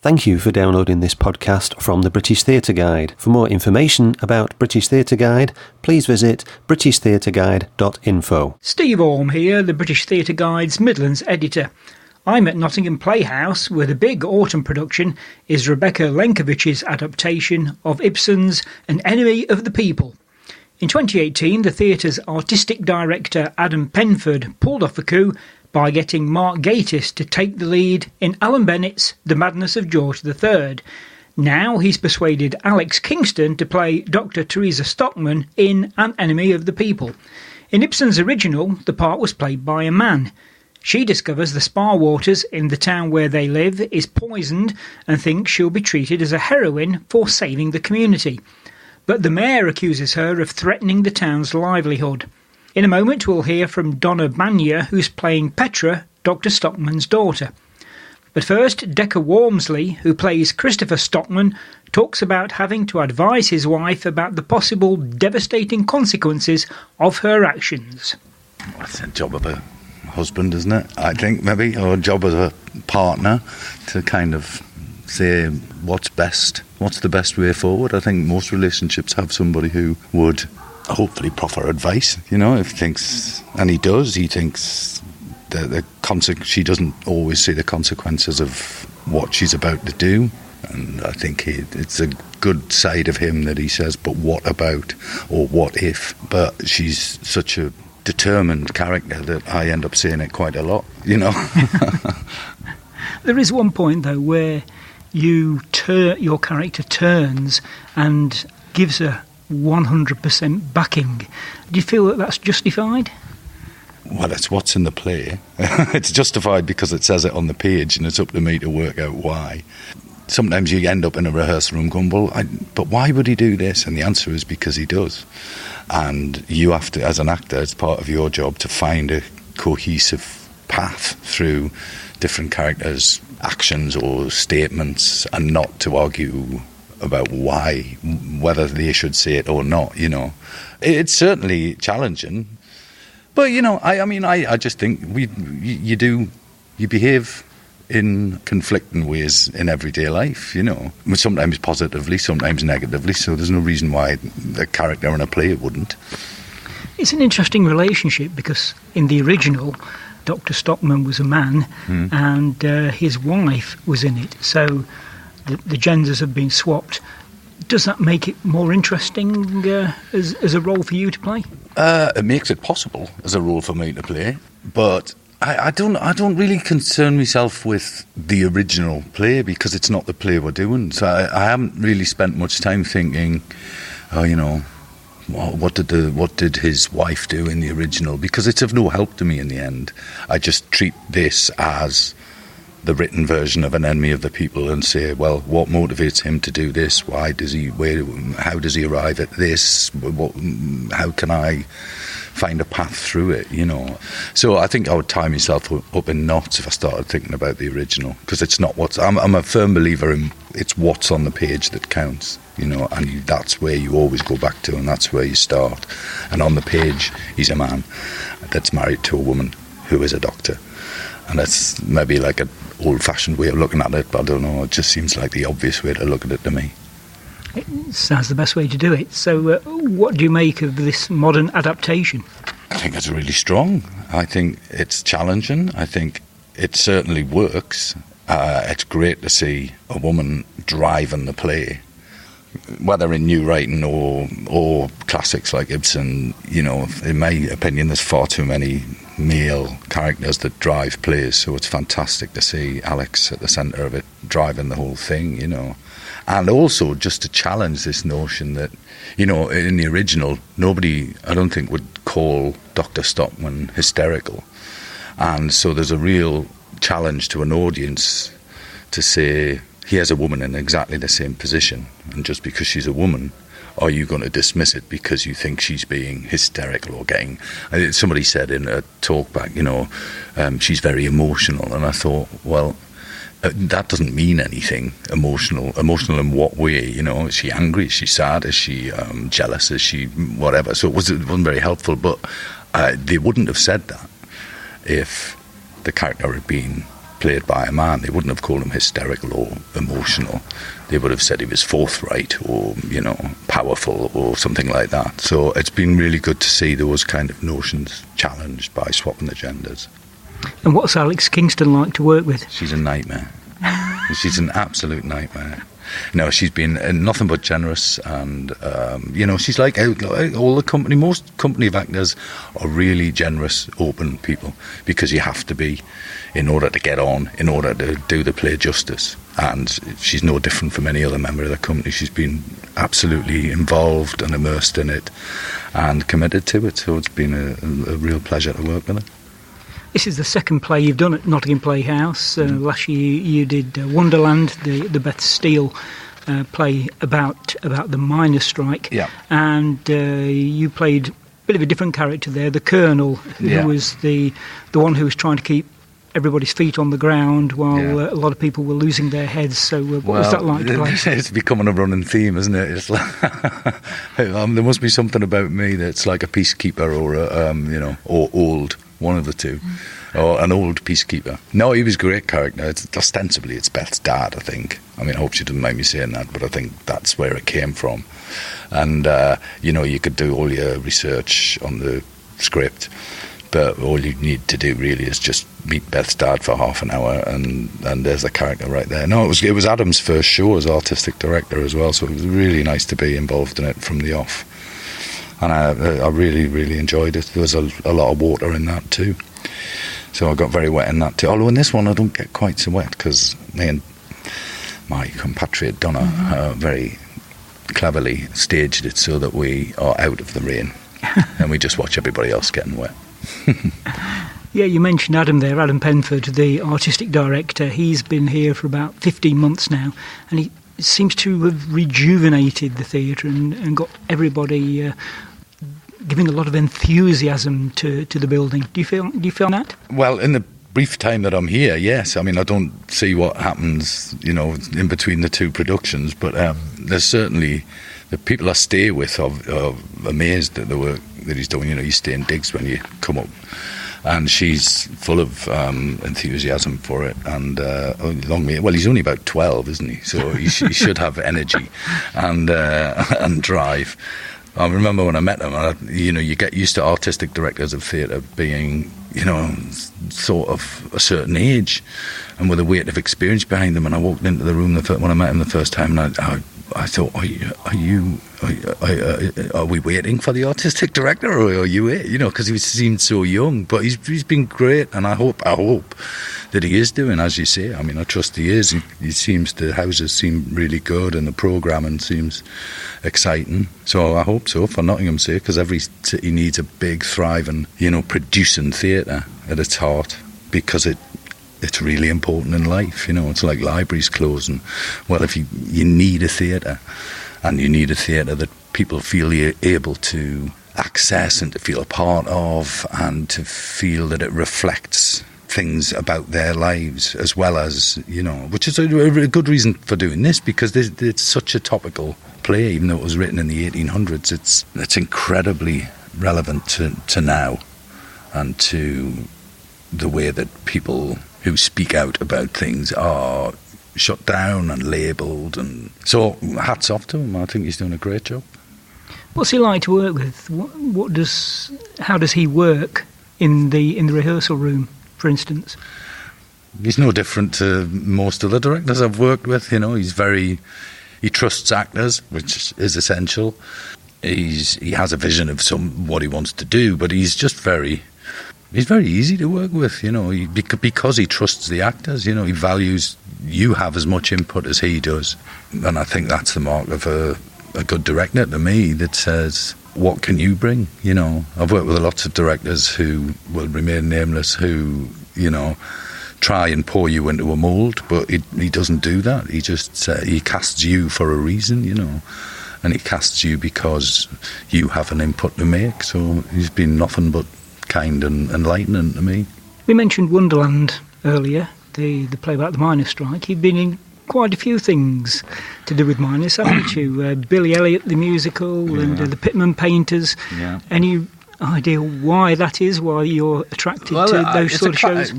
Thank you for downloading this podcast from the British Theatre Guide. For more information about British Theatre Guide, please visit britishtheatreguide.info. Steve Orme here, the British Theatre Guide's Midlands editor. I'm at Nottingham Playhouse, where the big autumn production is Rebecca Lenkovich's adaptation of Ibsen's An Enemy of the People. In 2018, the theatre's artistic director Adam Penford pulled off a coup by getting Mark Gatiss to take the lead in Alan Bennett's The Madness of George III. Now he's persuaded Alex Kingston to play Dr Teresa Stockman in An Enemy of the People. In Ibsen's original, the part was played by a man. She discovers the spa waters in the town where they live is poisoned and thinks she'll be treated as a heroine for saving the community. But the mayor accuses her of threatening the town's livelihood. In a moment we'll hear from Donna Banya, who's playing Petra, Dr Stockman's daughter. But first, Deka Walmsley, who plays Christopher Stockman, talks about having to advise his wife about the possible devastating consequences of her actions. Well, it's a job of a husband, isn't it? I think maybe, or a job of a partner to kind of say what's best, what's the best way forward. I think most relationships have somebody who would hopefully proffer advice, if he thinks, and he does, he thinks she doesn't always see the consequences of what she's about to do, and I think it's a good side of him that he says, but what about, or what if? But she's such a determined character that I end up saying it quite a lot, There is one point, though, where your character turns and gives her 100% backing. Do you feel that that's justified? Well, it's what's in the play. It's justified because it says it on the page, and it's up to me to work out why. Sometimes you end up in a rehearsal room going, but why would he do this? And the answer is because he does. And you have to, as an actor, it's part of your job to find a cohesive path through different characters' actions or statements, and not to argue about whether they should say it or not, It's certainly challenging. But, I just think you behave in conflicting ways in everyday life, Sometimes positively, sometimes negatively, so there's no reason why a character in a play wouldn't. It's an interesting relationship because in the original, Dr Stockman was a man and his wife was in it, so the genders have been swapped. Does that make it more interesting as a role for you to play? It makes it possible as a role for me to play, but I don't really concern myself with the original play because it's not the play we're doing. So I haven't really spent much time thinking, what did his wife do in the original? Because it's of no help to me in the end. I just treat this as the written version of An Enemy of the People and say, well, what motivates him to do this? How does he arrive at this? How can I find a path through it, So I think I would tie myself up in knots if I started thinking about the original, because it's not I'm a firm believer in it's what's on the page that counts, and that's where you always go back to, and that's where you start. And on the page, he's a man that's married to a woman who is a doctor. And that's maybe like an old-fashioned way of looking at it, but I don't know, it just seems like the obvious way to look at it to me. It sounds the best way to do it. So what do you make of this modern adaptation? I think it's really strong. I think it's challenging. I think it certainly works. It's great to see a woman driving the play, whether in new writing or classics like Ibsen. In my opinion, there's far too many male characters that drive plays, so it's fantastic to see Alex at the centre of it, driving the whole thing, And also just to challenge this notion that, in the original, nobody, I don't think, would call Dr Stockman hysterical. And so there's a real challenge to an audience to say, here's a woman in exactly the same position, and just because she's a woman, are you going to dismiss it because you think she's being hysterical or getting... Somebody said in a talk back, she's very emotional. And I thought, well, that doesn't mean anything. Emotional in what way? Is she angry? Is she sad? Is she jealous? Is she whatever? So it wasn't very helpful. But they wouldn't have said that if the character had been played by a man, they wouldn't have called him hysterical or emotional. They would have said he was forthright or, powerful or something like that. So it's been really good to see those kind of notions challenged by swapping the genders. And what's Alex Kingston like to work with? She's a nightmare. She's an absolute nightmare. No, she's been nothing but generous, and she's like all the company. Most company of actors are really generous, open people, because you have to be in order to get on, in order to do the play justice. And she's no different from any other member of the company. She's been absolutely involved and immersed in it, and committed to it. So it's been a real pleasure to work with her. This is the second play you've done at Nottingham Playhouse. Last year you did Wonderland, the Beth Steele play about the miners' strike. Yeah. And you played a bit of a different character there, the Colonel, who was the one who was trying to keep everybody's feet on the ground while a lot of people were losing their heads. So what was that like to play? It's becoming a running theme, isn't it? It's like there must be something about me that's like a peacekeeper or or old. One of the two, or an old peacekeeper. No, he was a great character. Ostensibly, it's Beth's dad, I think. I mean, I hope she didn't mind me saying that, but I think that's where it came from. And, you could do all your research on the script, but all you need to do really is just meet Beth's dad for half an hour, and there's the character right there. No, it was Adam's first show as artistic director as well, so it was really nice to be involved in it from the off. And I really, really enjoyed it. There was a lot of water in that too. So I got very wet in that too. Although in this one I don't get quite so wet, because me and my compatriot Donna very cleverly staged it so that we are out of the rain and we just watch everybody else getting wet. Yeah, you mentioned Adam there, Adam Penford, the artistic director. He's been here for about 15 months now, and he seems to have rejuvenated the theatre and got everybody giving a lot of enthusiasm to the building. Do you feel that? Well, in the brief time that I'm here, yes. I mean, I don't see what happens, in between the two productions, but there's certainly the people I stay with are amazed at the work that he's doing. You stay in digs when you come up, and she's full of enthusiasm for it. And he's only about 12, isn't he? So he should have energy and drive. I remember when I met him, you get used to artistic directors of theatre being, sort of a certain age and with a weight of experience behind them. And I walked into the room when I met him the first time, and I thought, are we waiting for the artistic director, or are you it? Because he seemed so young. But he's been great, and I hope that he is doing, as you say. I mean, I trust he is. The houses seem really good, and the programming seems exciting. So I hope so, for Nottingham's sake, because every city needs a big, thriving, producing theatre at its heart, because it's really important in life. It's like libraries closing. Well, if you need a theatre, and you need a theatre that people feel able to access and to feel a part of, and to feel that it reflects things about their lives, as well as, which is a good reason for doing this, because it's such a topical play. Even though it was written in the 1800s, it's incredibly relevant to now, and to the way that people who speak out about things are shut down and labelled. And so hats off to him. I think he's doing a great job. What's he like to work with? How does he work in the rehearsal room, for instance? He's no different to most other directors I've worked with. He trusts actors, which is essential. He has a vision of what he wants to do, but he's very easy to work with, because he trusts the actors. He values you have as much input as he does, and I think that's the mark of a good director to me, that says, what can you bring? I've worked with lots of directors who will remain nameless, who try and pour you into a mould, but he doesn't do that. He just he casts you for a reason, and he casts you because you have an input to make. So he's been nothing but kind and enlightening to me. We mentioned Wonderland earlier, the play about the miners' strike. You've been in quite a few things to do with miners, haven't you? Billy Elliot, the musical, and the Pitman Painters. Yeah. Any idea why that is, why you're attracted to those sort of shows?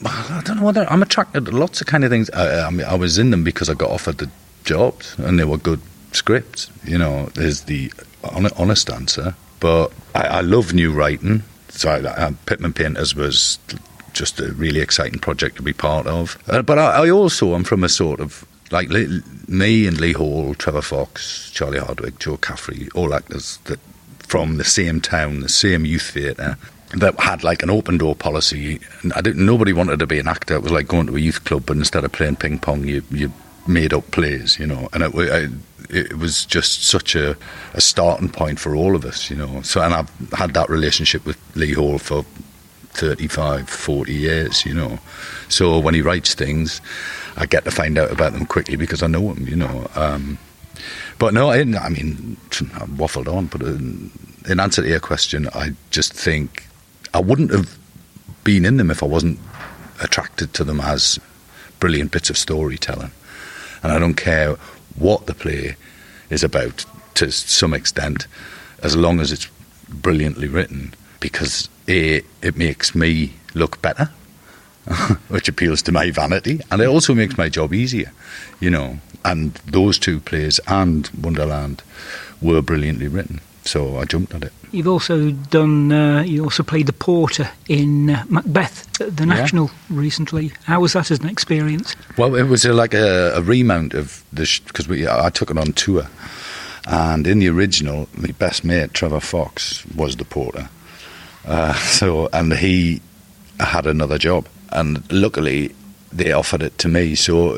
I don't know whether I'm attracted to lots of kind of things. I mean, I was in them because I got offered the jobs and they were good scripts. You know, there's the honest answer. But I love new writing. So Pitman Painters was just a really exciting project to be part of. But I also am from a sort of, like me and Lee Hall, Trevor Fox, Charlie Hardwick, Joe Caffrey, all actors that from the same town, the same youth theatre, that had like an open door policy. Nobody wanted to be an actor. It was like going to a youth club, but instead of playing ping pong, you made up plays, you know. And it was just such a starting point for all of us, you know. So, and I've had that relationship with Lee Hall for 35, 40 years, you know. So when he writes things, I get to find out about them quickly because I know him, you know. But no, I mean, I waffled on, but in answer to your question, I just think I wouldn't have been in them if I wasn't attracted to them as brilliant bits of storytelling. And I don't care what the play is about to some extent, as long as it's brilliantly written, because it makes me look better, which appeals to my vanity, and it also makes my job easier, you know. And those two plays and Wonderland were brilliantly written, so I jumped at it. You've also you also played the porter in Macbeth at the National recently. How was that as an experience? Well, it was like a remount of this, because I took it on tour, and in the original, my best mate Trevor Fox was the porter. And he had another job, and luckily they offered it to me. So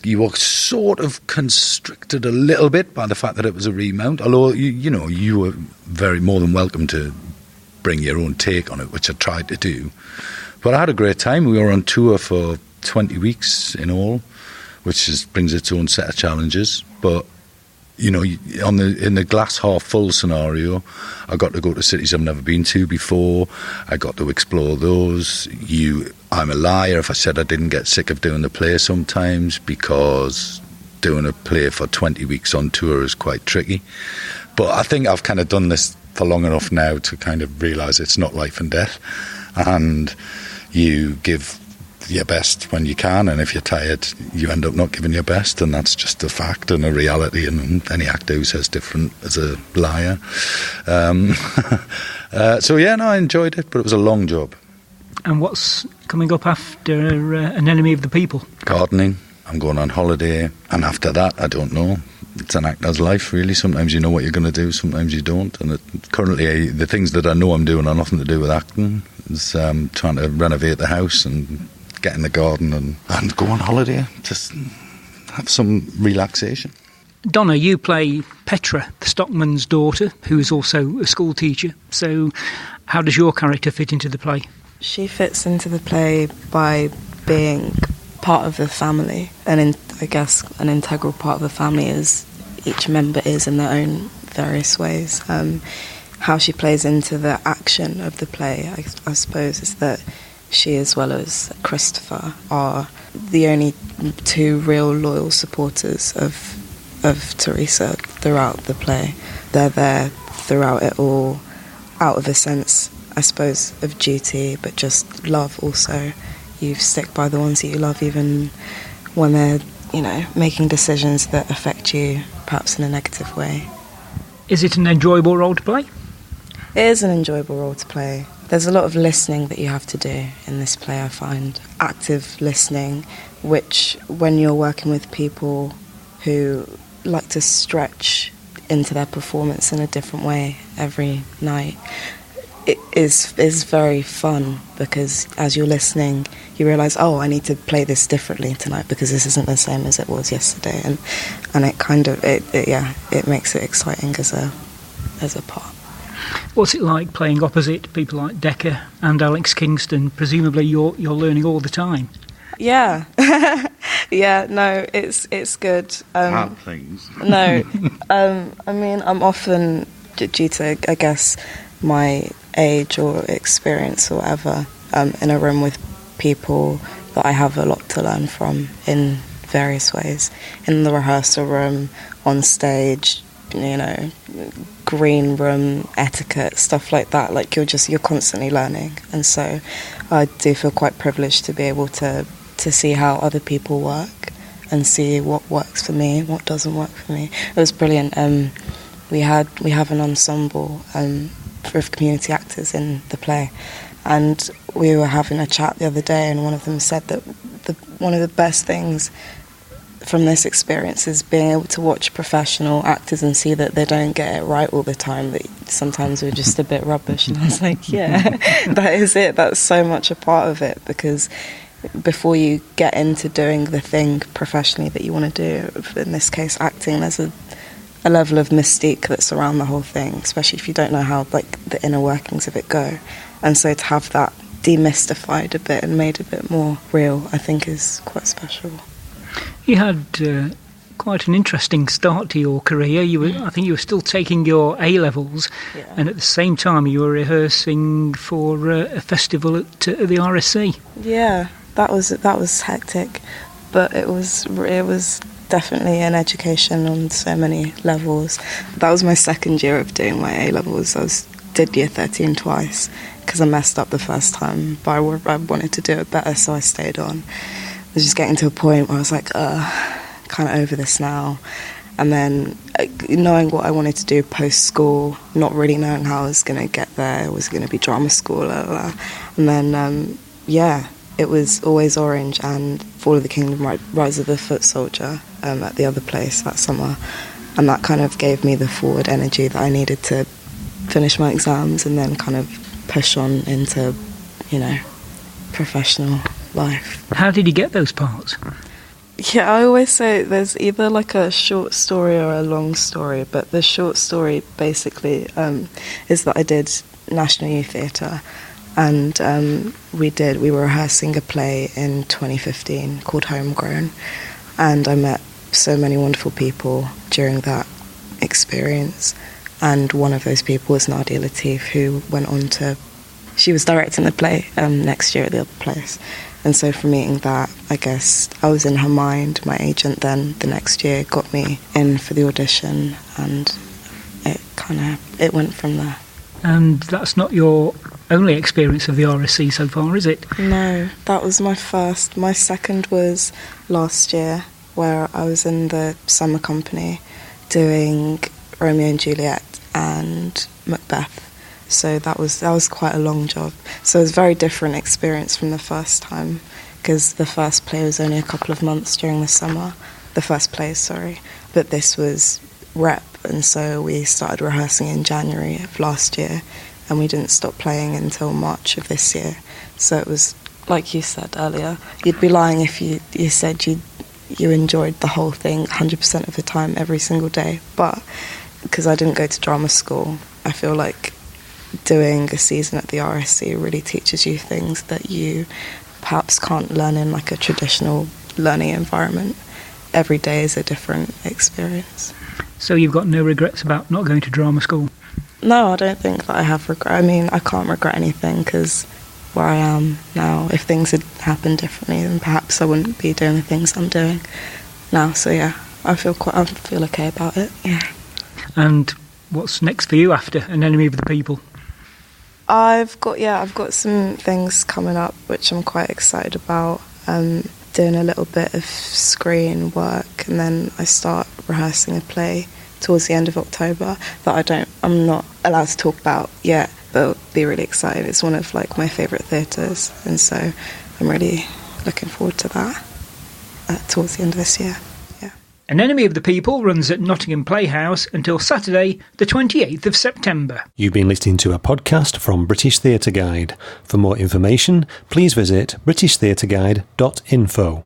you were sort of constricted a little bit by the fact that it was a remount. Although you were very more than welcome to bring your own take on it, which I tried to do. But I had a great time. We were on tour for 20 weeks in all, which brings its own set of challenges. But you know, in the glass half full scenario, I got to go to cities I've never been to before. I got to explore those. I'm a liar if I said I didn't get sick of doing the play sometimes, because doing a play for 20 weeks on tour is quite tricky. But I think I've kind of done this for long enough now to kind of realise it's not life and death, and you give your best when you can, and if you're tired you end up not giving your best, and that's just a fact and a reality, and any actor who says different is a liar. So yeah, no, I enjoyed it, but it was a long job. And what's coming up after An Enemy of the People? Gardening. I'm going on holiday, and after that I don't know. It's an actor's life, really. Sometimes you know what you're going to do, sometimes you don't. And currently the things that I know I'm doing are nothing to do with acting. It's trying to renovate the house and get in the garden and go on holiday, just have some relaxation. Donna, you play Petra, the stockman's daughter, who is also a school teacher. So how does your character fit into the play? She fits into the play by being part of the family, and I guess an integral part of the family, as each member is in their own various ways. How she plays into the action of the play, I suppose, is that she, as well as Christopher, are the only two real loyal supporters of Teresa throughout the play. They're there throughout it all, out of a sense, I suppose, of duty, but just love also. You stick by the ones that you love, even when they're, making decisions that affect you, perhaps in a negative way. Is it an enjoyable role to play? It is an enjoyable role to play. There's a lot of listening that you have to do in this play, I find. Active listening, which when you're working with people who like to stretch into their performance in a different way every night, it is very fun, because as you're listening, you realise, I need to play this differently tonight because this isn't the same as it was yesterday, and it kind of it makes it exciting as a part. What's it like playing opposite people like Deka and Alex Kingston? Presumably you're learning all the time. Yeah. Yeah, no, it's good. Hard things. No, I mean, I'm often, due to, I guess, my age or experience or whatever, in a room with people that I have a lot to learn from in various ways. In the rehearsal room, on stage, green room etiquette, stuff like that. Like you're constantly learning, and so I do feel quite privileged to be able to see how other people work and see what works for me, what doesn't work for me. It was brilliant. We have an ensemble of community actors in the play, and we were having a chat the other day, and one of them said that one of the best things from this experience is being able to watch professional actors and see that they don't get it right all the time, that sometimes we're just a bit rubbish. And I was like, yeah, that is it. That's so much a part of it, because before you get into doing the thing professionally that you want to do, in this case acting, there's a level of mystique that's around the whole thing, especially if you don't know how the inner workings of it go. And so to have that demystified a bit and made a bit more real, I think is quite special. You had quite an interesting start to your career. I think you were still taking your A-levels, Yeah. and at the same time you were rehearsing for a festival at the RSC. Yeah, that was hectic, but it was definitely an education on so many levels. That was my second year of doing my A-levels. I did year 13 twice because I messed up the first time, but I wanted to do it better, so I stayed on. I was just getting to a point where I was like, kind of over this now. And then knowing what I wanted to do post-school, not really knowing how I was going to get there. Was it going to be drama school? Blah, blah. And then, it was Always Orange and Fall of the Kingdom, Rise of the Foot Soldier at the other place that summer. And that kind of gave me the forward energy that I needed to finish my exams and then kind of push on into, professional life. How did you get those parts? Yeah, I always say there's either like a short story or a long story, but the short story basically is that I did National Youth Theatre, and we were rehearsing a play in 2015 called Homegrown, and I met so many wonderful people during that experience, and one of those people was Nadia Latif, who went on to, she was directing the play next year at the other place. And so from meeting that, I guess I was in her mind. My agent then, the next year, got me in for the audition, and it went from there. And that's not your only experience of the RSC so far, is it? No, that was my first. My second was last year, where I was in the summer company doing Romeo and Juliet and Macbeth. So that was quite a long job. So it was a very different experience from the first time, because the first play was only a couple of months during the summer. The first play, sorry. But this was rep, and so we started rehearsing in January of last year, and we didn't stop playing until March of this year. So it was, like you said earlier, you'd be lying if you said you enjoyed the whole thing 100% of the time, every single day. But because I didn't go to drama school, I feel like doing a season at the RSC really teaches you things that you perhaps can't learn in like a traditional learning environment. Every day is a different experience. So you've got no regrets about not going to drama school? No, I don't think that I have regret. I mean, I can't regret anything, because where I am now, if things had happened differently, then perhaps I wouldn't be doing the things I'm doing now. So yeah, I feel okay about it. Yeah. And what's next for you after An Enemy of the People? I've got some things coming up which I'm quite excited about. Doing a little bit of screen work, and then I start rehearsing a play towards the end of October that I'm not allowed to talk about yet, but I'll be really excited. It's one of like my favourite theatres, and so I'm really looking forward to that towards the end of this year. An Enemy of the People runs at Nottingham Playhouse until Saturday, the 28th of September. You've been listening to a podcast from British Theatre Guide. For more information, please visit britishtheatreguide.info.